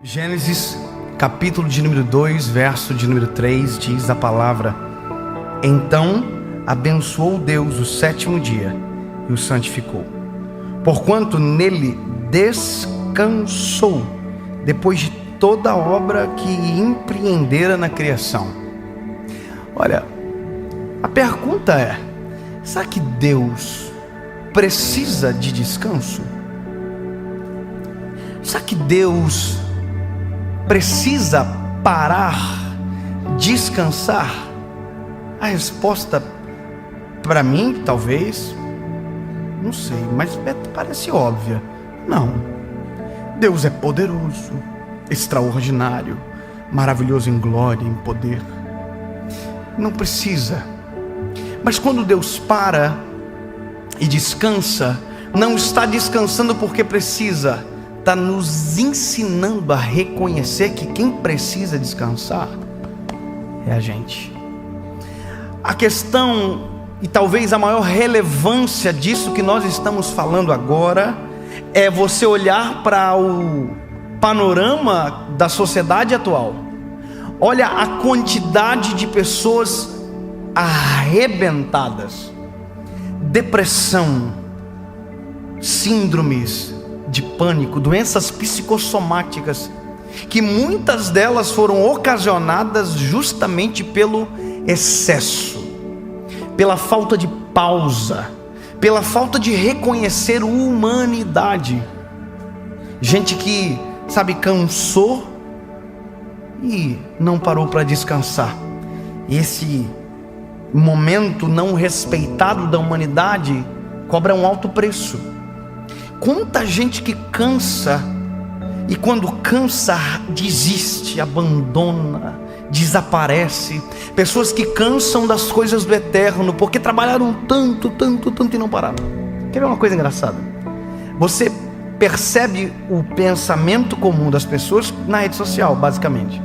Gênesis, capítulo de número 2, verso de número 3, diz a palavra: Então abençoou Deus o sétimo dia e o santificou, porquanto nele descansou, depois de toda a obra que empreendera na criação. Olha, a pergunta é: será que Deus precisa de descanso? Será que Deus precisa parar, descansar? A resposta para mim, talvez, não sei, mas parece óbvia. Não. Deus é poderoso, extraordinário, maravilhoso em glória, em poder. Não precisa. Mas quando Deus para e descansa, não está descansando porque precisa, está nos ensinando a reconhecer que quem precisa descansar é a gente. A questão, e talvez a maior relevância disso que nós estamos falando agora, é você olhar para o panorama da sociedade atual. Olha a quantidade de pessoas arrebentadas, depressão, síndromes de pânico, doenças psicossomáticas, que muitas delas foram ocasionadas justamente pelo excesso, pela falta de pausa, pela falta de reconhecer a humanidade. Gente que, cansou e não parou para descansar. Esse momento não respeitado da humanidade cobra um alto preço. Quanta gente que cansa, e quando cansa desiste, abandona, desaparece. Pessoas que cansam das coisas do eterno porque trabalharam tanto e não pararam. Quer ver uma coisa engraçada? Você percebe o pensamento comum das pessoas na rede social, basicamente.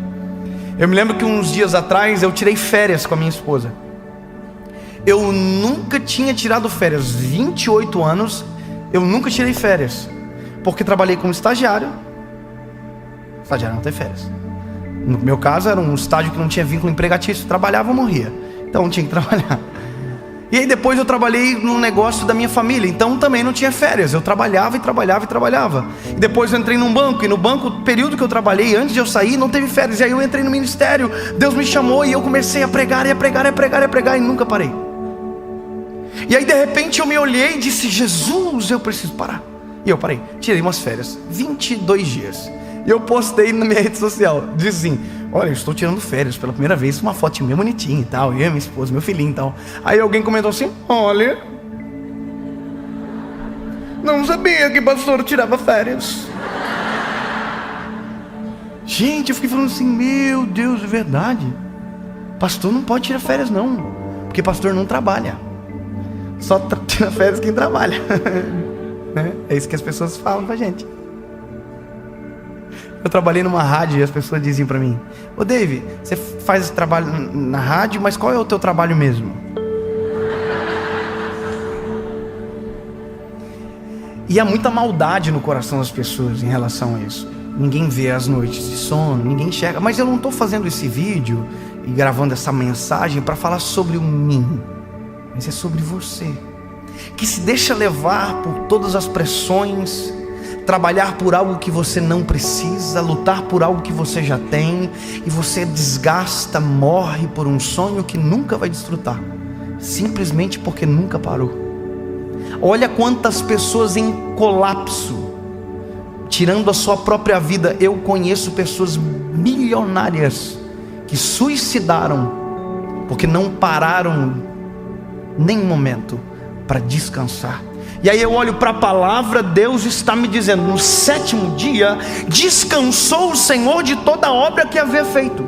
Eu me lembro que uns dias atrás eu tirei férias com a minha esposa. Eu nunca tinha tirado férias, 28 anos eu nunca tirei férias, porque trabalhei como estagiário. Estagiário não tem férias. No meu caso era um estágio que não tinha vínculo empregatício, trabalhava ou morria, então tinha que trabalhar. E aí depois eu trabalhei no negócio da minha família, então também não tinha férias, eu trabalhava. E depois eu entrei num banco, e no banco, o período que eu trabalhei, antes de eu sair, não teve férias. E aí eu entrei no ministério, Deus me chamou e eu comecei a pregar e nunca parei. E aí de repente eu me olhei e disse: Jesus, eu preciso parar. E eu parei, tirei umas férias, 22 dias. E eu postei na minha rede social, disse assim: olha, eu estou tirando férias pela primeira vez, uma fotinha bem bonitinha e tal, eu, minha esposa, meu filhinho e tal. Aí alguém comentou assim: olha, não sabia que pastor tirava férias. Gente, eu fiquei falando assim: meu Deus, é verdade. Pastor não pode tirar férias não, porque pastor não trabalha. Só tira férias quem trabalha. É isso que as pessoas falam pra gente. Eu trabalhei numa rádio e as pessoas diziam pra mim: ô David, você faz esse trabalho na rádio, mas qual é o teu trabalho mesmo? E há muita maldade no coração das pessoas em relação a isso. Ninguém vê as noites de sono, ninguém enxerga. Mas eu não estou fazendo esse vídeo e gravando essa mensagem para falar sobre o mim, mas é sobre você, que se deixa levar por todas as pressões, trabalhar por algo que você não precisa, lutar por algo que você já tem, e você desgasta, morre por um sonho que nunca vai desfrutar, simplesmente porque nunca parou. Olha quantas pessoas em colapso, tirando a sua própria vida. Eu conheço pessoas milionárias que suicidaram porque não pararam nem um momento para descansar. E aí eu olho para a palavra, Deus está me dizendo: no sétimo dia descansou o Senhor de toda a obra que havia feito.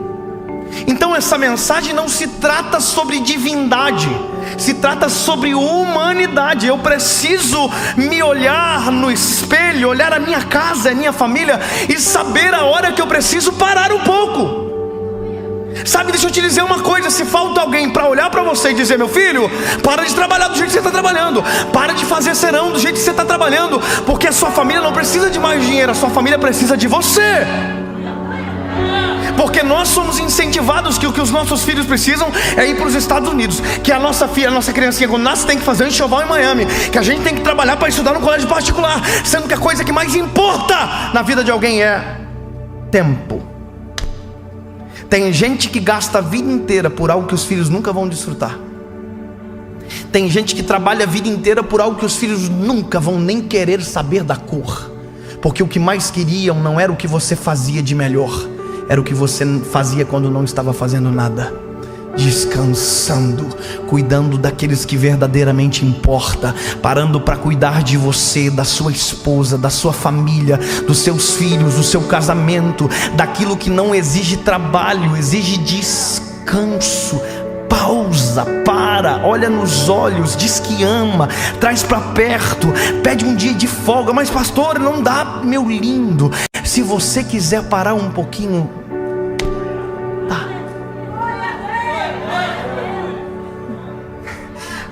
Então essa mensagem não se trata sobre divindade, se trata sobre humanidade. Eu preciso me olhar no espelho, olhar a minha casa, a minha família, e saber a hora que eu preciso parar um pouco. Deixa eu te dizer uma coisa: se falta alguém para olhar para você e dizer: meu filho, para de trabalhar do jeito que você está trabalhando, para de fazer serão do jeito que você está trabalhando, porque a sua família não precisa de mais dinheiro, a sua família precisa de você. Porque nós somos incentivados que o que os nossos filhos precisam é ir para os Estados Unidos, que a nossa filha, a nossa criancinha quando nasce tem que fazer um enxoval em Miami, que a gente tem que trabalhar para estudar no colégio particular, sendo que a coisa que mais importa na vida de alguém é tempo. Tem gente que gasta a vida inteira por algo que os filhos nunca vão desfrutar. Tem gente que trabalha a vida inteira por algo que os filhos nunca vão nem querer saber da cor, porque o que mais queriam não era o que você fazia de melhor, era o que você fazia quando não estava fazendo nada. Descansando, cuidando daqueles que verdadeiramente importa, parando para cuidar de você, da sua esposa, da sua família, dos seus filhos, do seu casamento, daquilo que não exige trabalho, exige descanso. Pausa, para, olha nos olhos, diz que ama, traz para perto, pede um dia de folga. Mas pastor, não dá, meu lindo. Se você quiser parar um pouquinho, tá.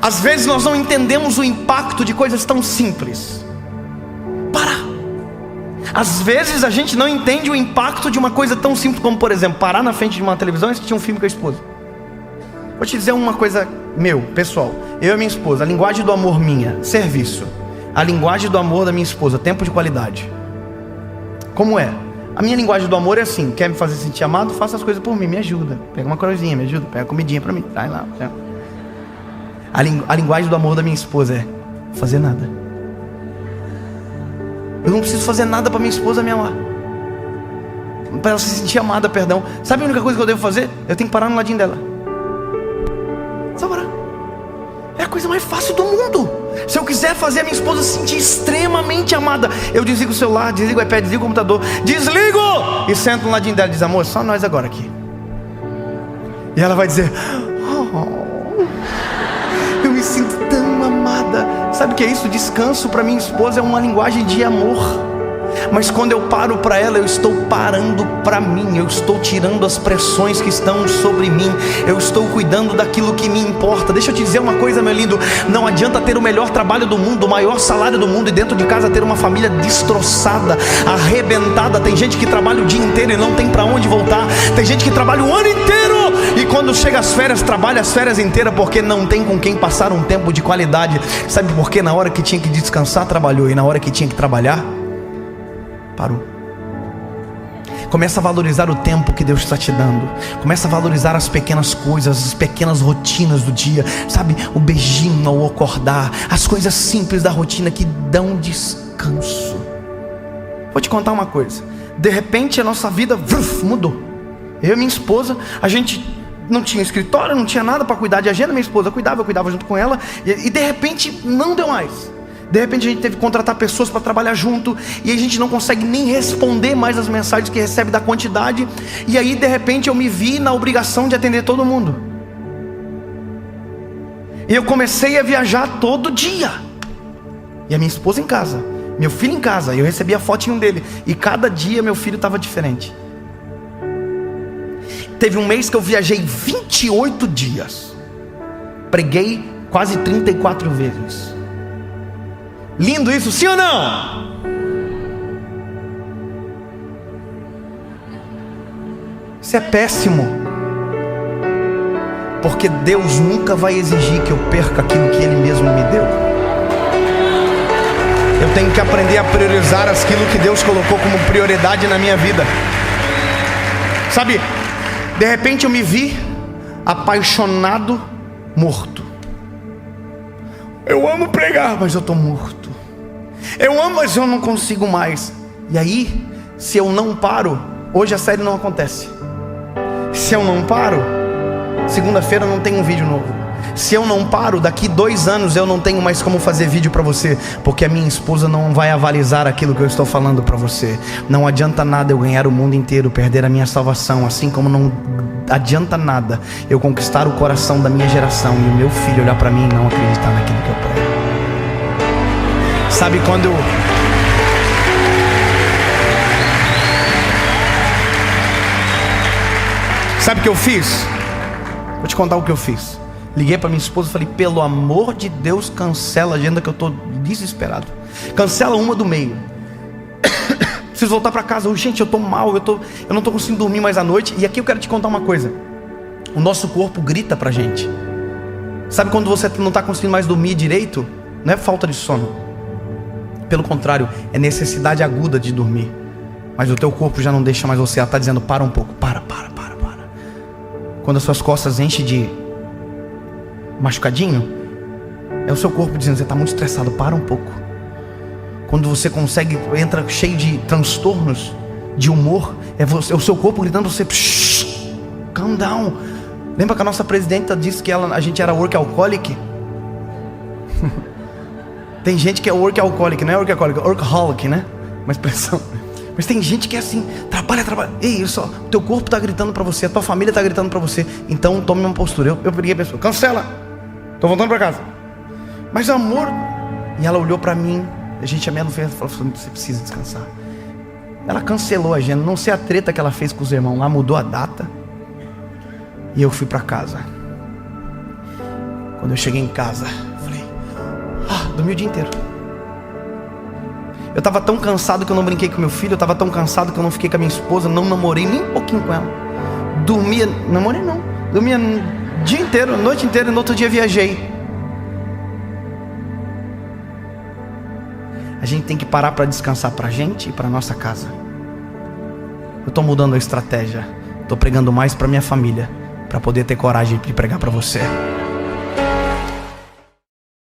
Às vezes nós não entendemos o impacto de coisas tão simples. Parar. Às vezes a gente não entende o impacto de uma coisa tão simples como, por exemplo, parar na frente de uma televisão e assistir um filme com a esposa. Vou te dizer uma coisa, pessoal, eu e minha esposa, a linguagem do amor minha, serviço. A linguagem do amor da minha esposa, tempo de qualidade. Como é? A minha linguagem do amor é assim: quer me fazer sentir amado? Faça as coisas por mim, me ajuda. Pega uma coisinha, me ajuda, pega uma comidinha pra mim, vai lá. A linguagem do amor da minha esposa é fazer nada. Eu não preciso fazer nada pra minha esposa me amar, pra ela se sentir amada, perdão. Sabe a única coisa que eu devo fazer? Eu tenho que parar no ladinho dela. É a coisa mais fácil do mundo. Se eu quiser fazer a minha esposa se sentir extremamente amada, eu desligo o celular, desligo o iPad, desligo o computador, desligo e sento no ladinho dela e diz: amor, só nós agora aqui. E ela vai dizer: oh, eu me sinto tão amada. Sabe o que é isso? Descanso para minha esposa é uma linguagem de amor. Mas quando eu paro para ela, eu estou parando para mim. Eu estou tirando as pressões que estão sobre mim. Eu estou cuidando daquilo que me importa. Deixa eu te dizer uma coisa, meu lindo. Não adianta ter o melhor trabalho do mundo, o maior salário do mundo, e dentro de casa ter uma família destroçada, arrebentada. Tem gente que trabalha o dia inteiro e não tem para onde voltar. Tem gente que trabalha o ano inteiro e quando chega as férias, trabalha as férias inteiras porque não tem com quem passar um tempo de qualidade. Sabe por quê? Na hora que tinha que descansar, trabalhou, e na hora que tinha que trabalhar, parou. Começa a valorizar o tempo que Deus está te dando. Começa a valorizar as pequenas coisas, as pequenas rotinas do dia. Sabe, o beijinho ao acordar, as coisas simples da rotina que dão descanso. Vou te contar uma coisa. De repente a nossa vida mudou. Eu e minha esposa, a gente não tinha escritório, não tinha nada para cuidar de agenda. Minha esposa cuidava, eu cuidava junto com ela. E de repente não deu mais. De repente a gente teve que contratar pessoas para trabalhar junto, e a gente não consegue nem responder mais as mensagens que recebe da quantidade. E aí de repente eu me vi na obrigação de atender todo mundo. E eu comecei a viajar todo dia. E a minha esposa em casa, meu filho em casa, eu recebia a fotinho dele, e cada dia meu filho estava diferente. Teve um mês que eu viajei 28 dias. Preguei quase 34 vezes. Lindo isso, sim ou não? Isso é péssimo. Porque Deus nunca vai exigir que eu perca aquilo que Ele mesmo me deu. Eu tenho que aprender a priorizar aquilo que Deus colocou como prioridade na minha vida. Sabe, de repente eu me vi apaixonado, morto. Eu amo pregar, mas eu estou morto. Eu amo, mas eu não consigo mais. E aí, se eu não paro, hoje a série não acontece. Se eu não paro, segunda-feira não tem um vídeo novo. Se eu não paro, daqui 2 anos eu não tenho mais como fazer vídeo para você, porque a minha esposa não vai avalizar aquilo que eu estou falando para você. Não adianta nada eu ganhar o mundo inteiro, perder a minha salvação, assim como não adianta nada eu conquistar o coração da minha geração e o meu filho olhar para mim e não acreditar naquilo que eu prego. Sabe quando Sabe o que eu fiz? Vou te contar o que eu fiz. Liguei para minha esposa e falei: pelo amor de Deus, cancela a agenda que eu estou desesperado. Cancela uma do meio. preciso voltar para casa. Gente, eu estou mal, eu não estou conseguindo dormir mais à noite. E aqui eu quero te contar uma coisa. O nosso corpo grita para a gente. Sabe quando você não está conseguindo mais dormir direito? Não é falta de sono. Pelo contrário, é necessidade aguda de dormir. Mas o teu corpo já não deixa mais você. Ela está dizendo, para um pouco, para. Quando as suas costas enchem de machucadinho, é o seu corpo dizendo, você está muito estressado, para um pouco. Quando você entra cheio de transtornos, de humor, é o seu corpo gritando para você, calm down. Lembra que a nossa presidenta disse que a gente era workaholic? Tem gente que é workaholic, não é workaholic, né? Uma expressão. Mas tem gente que é assim, trabalha. Ei, o teu corpo está gritando para você, a tua família está gritando para você. Então tome uma postura. Eu briguei a pessoa, cancela, estou voltando para casa. Mas amor. E ela olhou para mim, a gente falou, você precisa descansar. Ela cancelou a agenda, não sei a treta que ela fez com os irmãos lá, mudou a data. E eu fui para casa. Quando eu cheguei em casa, falei, dormi o dia inteiro. Eu estava tão cansado que eu não brinquei com meu filho. Eu estava tão cansado que eu não fiquei com a minha esposa. Não namorei nem um pouquinho com ela. Dormia o dia inteiro, a noite inteira. E no outro dia viajei. A gente tem que parar para descansar para a gente e para nossa casa. Eu estou mudando a estratégia. Estou pregando mais para minha família, para poder ter coragem de pregar para você.